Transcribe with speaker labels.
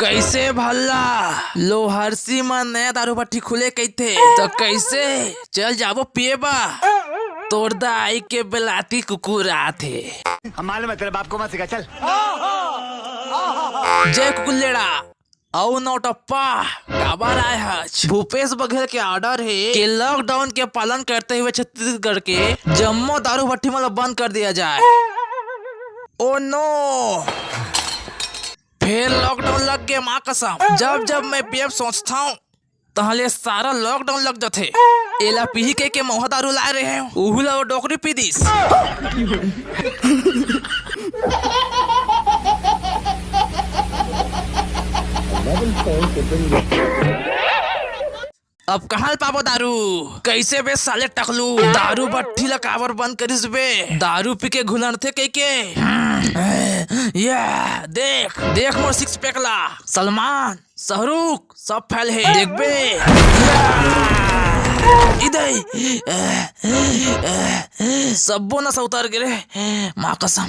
Speaker 1: कैसे भल्ला लोहरसी में नया दारू भट्टी खुले कहते तो कैसे चल जाबो पिएबा तोड़ दाई के बेलाती कुकुर आथे।
Speaker 2: मालूम है तेरे बाप को मत सिखा चल।
Speaker 1: जय कुकुलेड़ा औ नौटप्पा काबर आए हज। भूपेश बघेल के ऑर्डर है कि लॉकडाउन के पालन करते हुए छत्तीसगढ़ के जम्मू दारू भट्टी मतलब बंद कर दिया जाए। ओ नो फिर लॉकडाउन लग गया माँ कसम। जब जब मैं पीएफ सोचता हूँ तहले सारा लॉकडाउन लग जाते। एला पी के मोह दारू ला रहे हैं उहुला वो डोकरी पी दिस। अब कहाँ पाबो दारू कैसे बे साले टकलू दारू भट्टी ला काबर बंद करिस बे। दारू पी के घुलन थे के ये देख देख मोर सिक्स पैक ला सलमान शाहरुख सब फैल है देख बे इधर सबो न उतर गिरे माँ कसम।